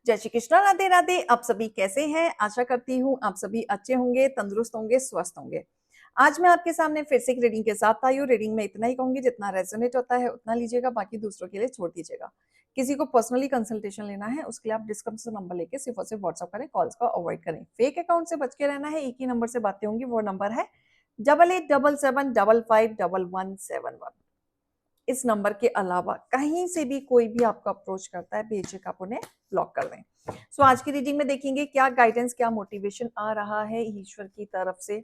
जय श्री कृष्णा, राधे राधे। आप सभी कैसे हैं? आशा करती हूँ आप सभी अच्छे होंगे, तंदुरुस्त होंगे, स्वस्थ होंगे। आज मैं आपके सामने फिर से एक रीडिंग के साथ आई हूँ। रीडिंग में इतना ही कहूंगी, जितना रेजोनेट होता है उतना लीजिएगा, बाकी दूसरों के लिए छोड़ दीजिएगा। किसी को पर्सनली कंसल्टेशन लेना है उसके लिए आप डिस्क्रिप्शन नंबर लेके सिर्फ और सिर्फ व्हाट्सअप करें, कॉल्स का अवॉइड करें। फेक अकाउंट से बच के रहना है। एक ही नंबर से बातें होंगी, वो नंबर है 8877755171। इस नंबर के अलावा कहीं से भी कोई भी आपको अप्रोच करता है, बेझिझक आप उन्हें ब्लॉक कर दें। सो आज की रीडिंग में देखेंगे क्या गाइडेंस, क्या मोटिवेशन आ रहा है ईश्वर की तरफ से।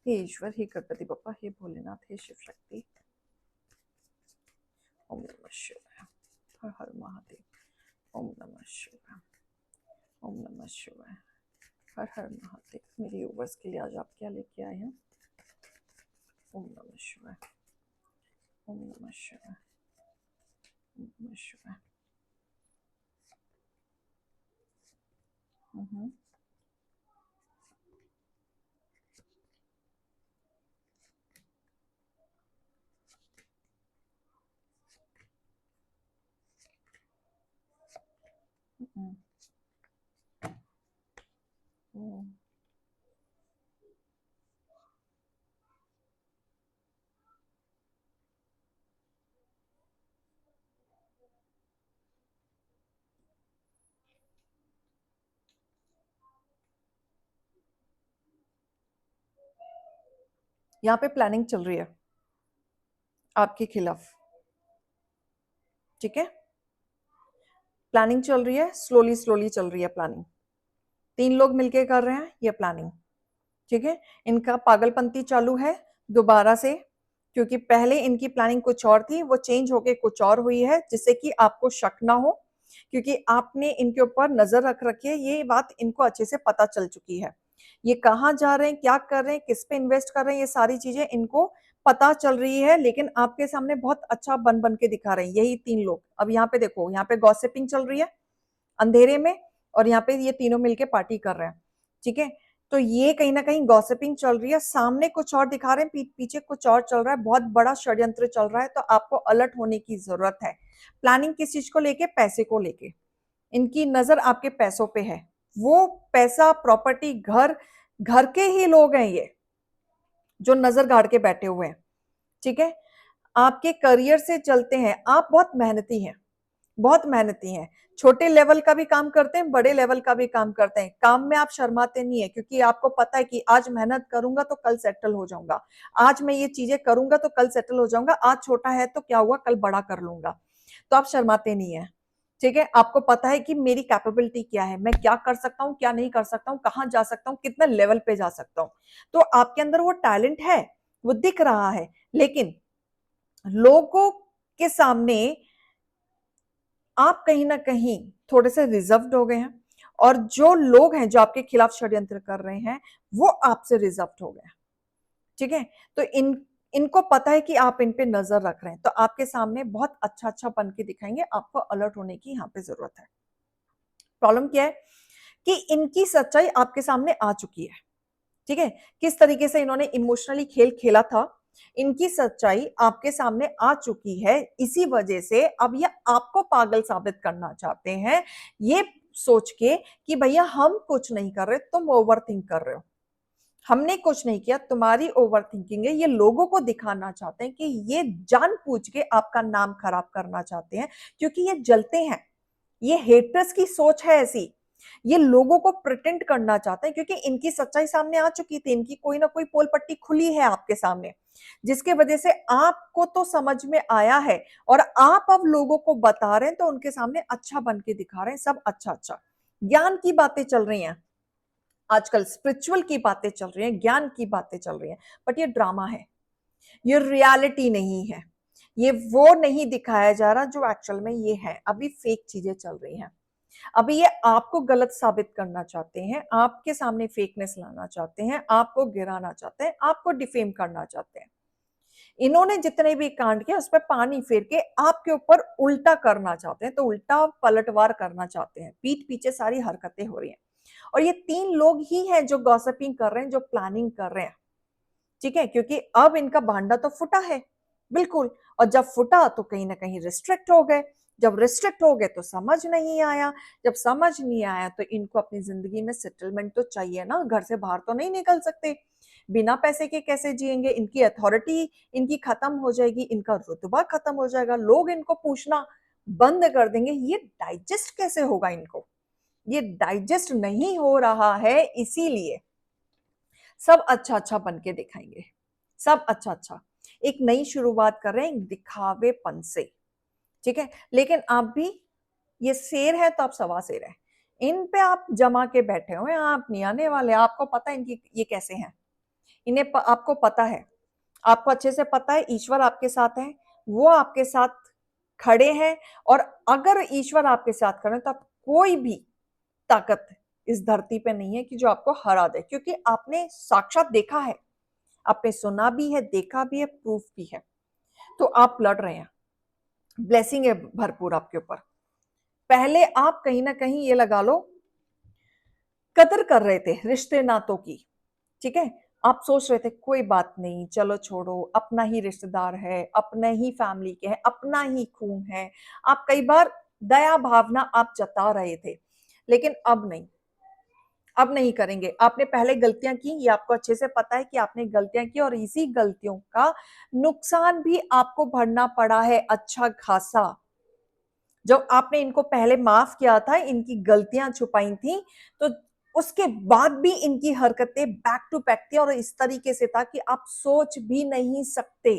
हे ईश्वर, हे गणपति बप्पा, हे भोलेनाथ, हे शिव शक्ति। ओम नमः शिवाय। हर हर महादेव। ओम नमः शिवाय। ओम नमः शिवाय। हर हर महादेव। मेरे व्यूअर्स के लिए आज आप क्या लेके आए हैं? ओम नमः शिवाय। ओम नमः शिवाय। ओम नमः शिवाय। यहाँ पे प्लानिंग चल रही है आपके खिलाफ, ठीक है? प्लानिंग चल रही है, स्लोली स्लोली चल रही है प्लानिंग। 3 लोग मिलके कर रहे हैं ये प्लानिंग, ठीक है? इनका पागलपंती चालू है दोबारा से, क्योंकि पहले इनकी प्लानिंग कुछ और थी, वो चेंज होके कुछ और हुई है, जिससे कि आपको शक ना हो, क्योंकि आपने इनके ऊपर नजर रख रखी है। ये बात इनको अच्छे से पता चल चुकी है। ये कहाँ जा रहे हैं, क्या कर रहे हैं, किस पे इन्वेस्ट कर रहे हैं, ये सारी चीजें इनको पता चल रही है। लेकिन आपके सामने बहुत अच्छा बन बन के दिखा रहे हैं यही 3 लोग। अब यहाँ पे देखो, यहाँ पे गॉसिपिंग चल रही है अंधेरे में, और यहाँ पे ये तीनों मिलके पार्टी कर रहे हैं, ठीक है? तो ये कहीं ना कहीं गॉसिपिंग चल रही है, सामने कुछ और दिखा रहे हैं, पीछे कुछ और चल रहा है, बहुत बड़ा षड्यंत्र चल रहा है। तो आपको अलर्ट होने की जरूरत है। प्लानिंग किस चीज को लेके? पैसे को लेके। इनकी नजर आपके पैसों पे है। वो पैसा, प्रॉपर्टी, घर, घर के ही लोग हैं ये जो नजर गाड़ के बैठे हुए हैं, ठीक है? आपके करियर से चलते हैं। आप बहुत मेहनती हैं, बहुत मेहनती हैं। छोटे लेवल का भी काम करते हैं, बड़े लेवल का भी काम करते हैं। काम में आप शर्माते नहीं है, क्योंकि आपको पता है कि आज मेहनत करूंगा तो कल सेटल हो जाऊंगा। आज मैं ये चीजें करूंगा तो कल सेटल हो जाऊंगा। आज छोटा है तो क्या हुआ, कल बड़ा कर लूंगा। तो आप शर्माते नहीं है, ठीक है? आपको पता है कि मेरी कैपेबिलिटी क्या है, मैं क्या कर सकता हूँ, क्या नहीं कर सकता हूँ, कहाँ जा सकता हूँ, कितने लेवल पे जा सकता हूँ। तो आपके अंदर वो टैलेंट है, वो दिख रहा है। लेकिन लोगों के सामने आप कहीं ना कहीं थोड़े से रिजर्व्ड हो गए हैं, और जो लोग हैं जो आपके खिलाफ षड्यंत्र कर रहे हैं वो आपसे रिजर्व्ड हो गए हैं, ठीक है? तो इनको पता है कि आप इन पे नजर रख रहे हैं, तो आपके सामने बहुत अच्छा अच्छा बन के दिखाएंगे। आपको अलर्ट होने की यहाँ पे जरूरत है। प्रॉब्लम क्या है कि इनकी सच्चाई आपके सामने आ चुकी है, ठीक है? किस तरीके से इन्होंने इमोशनली खेल खेला था, इनकी सच्चाई आपके सामने आ चुकी है। इसी वजह से अब ये आपको पागल साबित करना चाहते हैं, ये सोच के कि भैया हम कुछ नहीं कर रहे, तुम ओवर थिंक कर रहे हो। हमने कुछ नहीं किया, तुम्हारी ओवर थिंकिंग है। ये लोगों को दिखाना चाहते हैं कि ये जानबूझ के आपका नाम खराब करना चाहते हैं, क्योंकि ये जलते हैं। ये हेटर्स की सोच है ऐसी। ये लोगों को प्रिटेंड करना चाहते हैं, क्योंकि इनकी सच्चाई सामने आ चुकी थी। इनकी कोई ना कोई पोल पट्टी खुली है आपके सामने, जिसके वजह से आपको तो समझ में आया है, और आप अब लोगों को बता रहे हैं, तो उनके सामने अच्छा बन के दिखा रहे हैं। सब अच्छा अच्छा ज्ञान की बातें चल रही हैं आजकल, स्पिरिचुअल की बातें चल रही हैं, ज्ञान की बातें चल रही हैं। बट ये ड्रामा है, ये रियलिटी नहीं है। ये वो नहीं दिखाया जा रहा जो एक्चुअल में ये है। अभी फेक चीजें चल रही हैं। अभी ये आपको गलत साबित करना चाहते हैं, आपके सामने फेकनेस लाना चाहते हैं, आपको गिराना चाहते हैं, आपको डिफेम करना चाहते हैं। इन्होंने जितने भी कांड किया उस पर पानी फेर के आपके ऊपर उल्टा करना चाहते हैं, तो उल्टा पलटवार करना चाहते हैं। पीठ पीछे सारी हरकतें हो रही हैं, और ये 3 लोग ही हैं जो गॉसिपिंग कर रहे हैं, जो प्लानिंग कर रहे हैं, ठीक है? क्योंकि अब इनका भांडा तो फुटा है, बिल्कुल। और जब फुटा तो कहीं ना कहीं रिस्ट्रिक्ट हो गए, जब रिस्ट्रिक्ट हो गए तो समझ नहीं आया, जब समझ नहीं आया तो इनको अपनी जिंदगी में सेटलमेंट तो चाहिए ना, घर से बाहर तो नहीं निकल सकते, बिना पैसे के कैसे जिएंगे, इनकी अथॉरिटी इनकी खत्म हो जाएगी, इनका रुतबा खत्म हो जाएगा, लोग इनको पूछना बंद कर देंगे, ये डाइजेस्ट कैसे होगा इनको, ये डाइजेस्ट नहीं हो रहा है, इसीलिए सब अच्छा अच्छा बन के दिखाएंगे, सब अच्छा अच्छा, एक नई शुरुआत कर रहे हैं दिखावेपन से, ठीक है। लेकिन आप भी, ये शेर है तो आप सवा शेर है, इन पे आप जमा के बैठे हुए हैं, आप नहीं आने वाले, आपको पता है इनकी ये कैसे हैं, आपको पता है, आपको अच्छे से पता है ईश्वर आपके साथ है, वो आपके साथ खड़े हैं, और अगर ईश्वर आपके साथ खड़े हैं तो आप कोई भी ताकत इस धरती पे नहीं है कि जो आपको हरा दे, क्योंकि आपने साक्षात देखा है, आपने सुना भी है, देखा भी है, प्रूफ भी है, तो आप लड़ रहे हैं, ब्लेसिंग है भरपूर आपके ऊपर। पहले आप कहीं ना कहीं ये लगा लो कदर कर रहे थे रिश्ते नातों की, ठीक है, आप सोच रहे थे कोई बात नहीं, चलो छोड़ो, अपना ही रिश्तेदार है, अपने ही फैमिली के है, अपना ही खून है, आप कई बार दया भावना आप जता रहे थे, लेकिन अब नहीं, अब नहीं करेंगे। आपने पहले गलतियां की, ये आपको अच्छे से पता है कि आपने गलतियां की, और इसी गलतियों का नुकसान भी आपको भरना पड़ा है अच्छा खासा। जब आपने इनको पहले माफ किया था, इनकी गलतियां छुपाई थी, तो उसके बाद भी इनकी हरकतें बैक टू बैक थी, और इस तरीके से था कि आप सोच भी नहीं सकते।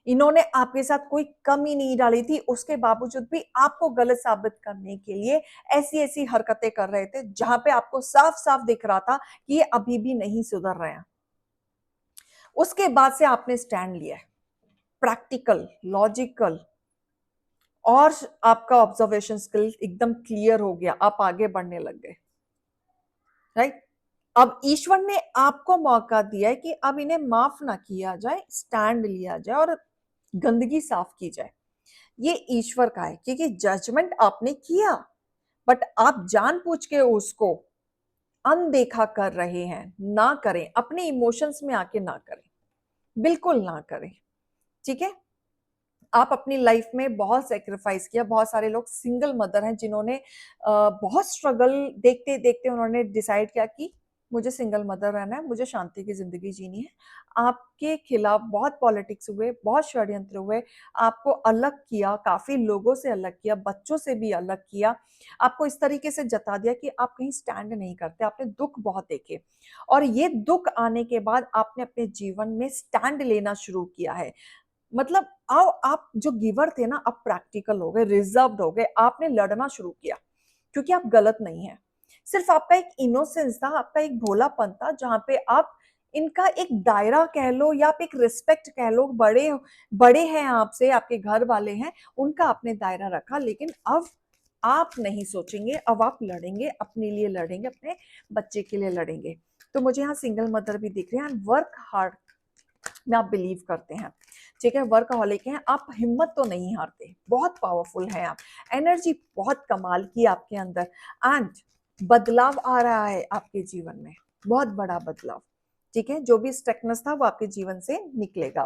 इन्होंने आपके साथ कोई कमी नहीं डाली थी, उसके बावजूद भी आपको गलत साबित करने के लिए ऐसी ऐसी हरकतें कर रहे थे, जहां पे आपको साफ साफ दिख रहा था कि ये अभी भी नहीं सुधर रहे हैं। उसके बाद से आपने स्टैंड लिया है, प्रैक्टिकल, लॉजिकल, और आपका ऑब्जर्वेशन स्किल एकदम क्लियर हो गया, आप आगे बढ़ने लग गए, राइट। अब ईश्वर ने आपको मौका दिया है कि अब इन्हें माफ ना किया जाए, स्टैंड लिया जाए और गंदगी साफ की जाए। ये ईश्वर का है, क्योंकि जजमेंट आपने किया, बट आप जानबूझ के उसको अनदेखा कर रहे हैं। ना करें, अपने इमोशंस में आके ना करें, बिल्कुल ना करें, ठीक है। आप अपनी लाइफ में बहुत सेक्रीफाइस किया, बहुत सारे लोग सिंगल मदर हैं जिन्होंने बहुत स्ट्रगल देखते देखते उन्होंने डिसाइड किया कि मुझे सिंगल मदर रहना है, मुझे शांति की जिंदगी जीनी है। आपके खिलाफ बहुत पॉलिटिक्स हुए, बहुत षड्यंत्र हुए, आपको अलग किया, काफी लोगों से अलग किया, बच्चों से भी अलग किया, आपको इस तरीके से जता दिया कि आप कहीं स्टैंड नहीं करते, आपने दुख बहुत देखे, और ये दुख आने के बाद आपने अपने जीवन में स्टैंड लेना शुरू किया है। मतलब आओ, आप जो गिवर थे ना, अब प्रैक्टिकल हो गए, रिजर्व्ड हो गए, आपने लड़ना शुरू किया, क्योंकि आप गलत नहीं है। सिर्फ आपका एक इनोसेंस था, आपका एक भोलापन था, जहां पे आप इनका एक दायरा कह लो या आप एक रिस्पेक्ट कह लो, बड़े बड़े हैं आपसे, आपके घर वाले हैं, उनका आपने दायरा रखा। लेकिन अब आप नहीं सोचेंगे, अब आप लड़ेंगे, अपने लिए लड़ेंगे, अपने बच्चे के लिए लड़ेंगे। तो मुझे यहाँ सिंगल मदर भी दिख रहे हैं, वर्क हार्ड में आप बिलीव करते हैं, ठीक है, वर्कहॉलिक हैं आप, हिम्मत तो नहीं हारते, बहुत पावरफुल हैं आप, एनर्जी बहुत कमाल की आपके अंदर, एंड बदलाव आ रहा है आपके जीवन में, बहुत बड़ा बदलाव, ठीक है। जो भी स्टकनेस था वो आपके जीवन से निकलेगा।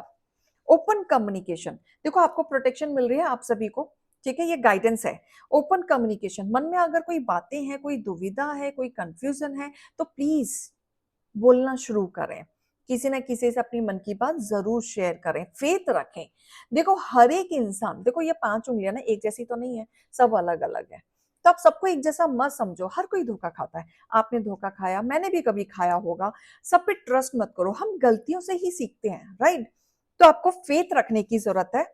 ओपन कम्युनिकेशन, देखो आपको प्रोटेक्शन मिल रही है आप सभी को, ठीक है, ये गाइडेंस है। ओपन कम्युनिकेशन, मन में अगर कोई बातें हैं, कोई दुविधा है, कोई कंफ्यूजन है, तो प्लीज बोलना शुरू करें, किसी ना किसी से अपनी मन की बात जरूर शेयर करें, फेथ रखें। देखो हर एक इंसान, देखो ये 5 उंगलियां ना एक जैसी तो नहीं है, सब अलग अलग है, तो आप सबको एक जैसा मत समझो, हर कोई धोखा खाता है, आपने धोखा खाया, मैंने भी कभी खाया होगा, सब पे ट्रस्ट मत करो, हम गलतियों से ही सीखते हैं, राइट। तो आपको फेथ रखने की जरूरत है।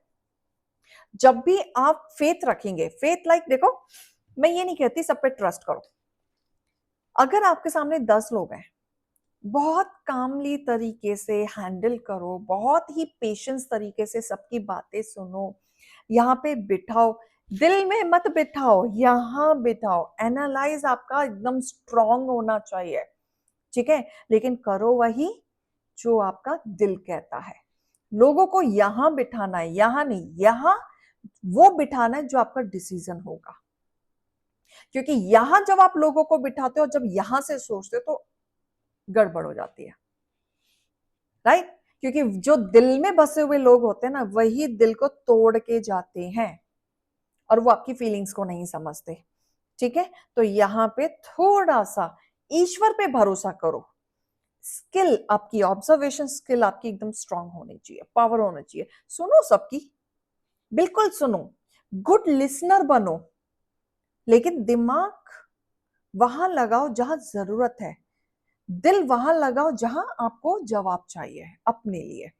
जब भी आप फेथ रखेंगे, फेथ लाइक देखो, मैं ये नहीं कहती सब पे ट्रस्ट करो, अगर आपके सामने 10 लोग हैं, बहुत कामली तरीके से हैंडल करो, बहुत ही पेशेंस तरीके से सबकी बातें सुनो, यहाँ पे बिठाओ, दिल में मत बिठाओ, यहाँ बिठाओ, एनालाइज आपका एकदम स्ट्रांग होना चाहिए, ठीक है। लेकिन करो वही जो आपका दिल कहता है, लोगों को यहाँ बिठाना है, यहाँ नहीं, यहाँ वो बिठाना है जो आपका डिसीजन होगा, क्योंकि यहां जब आप लोगों को बिठाते हो, जब यहां से सोचते हो, तो गड़बड़ हो जाती है, राइट। क्योंकि जो दिल में बसे हुए लोग होते हैं ना, वही दिल को तोड़ के जाते हैं, और वो आपकी फीलिंग्स को नहीं समझते। ठीक है, तो यहां पे थोड़ा सा ईश्वर पे भरोसा करो। स्किल आपकी, ऑब्जर्वेशन स्किल आपकी एकदम स्ट्रांग होनी चाहिए, पावर होनी चाहिए। सुनो सबकी, बिल्कुल सुनो, गुड लिसनर बनो, लेकिन दिमाग वहां लगाओ जहां जरूरत है, दिल वहां लगाओ जहां आपको जवाब चाहिए अपने लिए।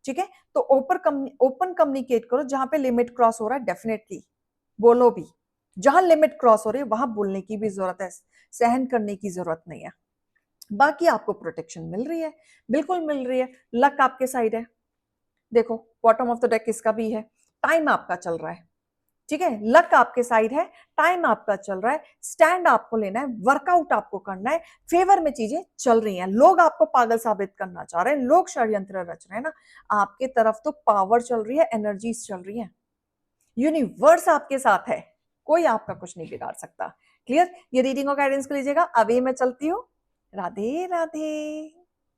ठीक है, तो ओपन कम्युनिकेट करो। जहां पे लिमिट क्रॉस हो रहा है डेफिनेटली बोलो भी, जहां लिमिट क्रॉस हो रही है वहां बोलने की भी जरूरत है, सहन करने की जरूरत नहीं है। बाकी आपको प्रोटेक्शन मिल रही है, बिल्कुल मिल रही है, लक आपके साइड है। देखो बॉटम ऑफ द डेक किसका भी है, टाइम आपका चल रहा है। ठीक है, लक आपके साइड है, टाइम आपका चल रहा है, स्टैंड आपको लेना है, वर्कआउट आपको करना है, फेवर में चीजें चल रही हैं। लोग आपको पागल साबित करना चाह रहे हैं, लोग षड्यंत्र रच रहे हैं ना, आपके तरफ तो पावर चल रही है, एनर्जीज चल रही है, यूनिवर्स आपके साथ है, कोई आपका कुछ नहीं बिगाड़ सकता। क्लियर? ये रीडिंग और गाइडेंस को लीजिएगा। अभी मैं चलती हूँ, राधे राधे।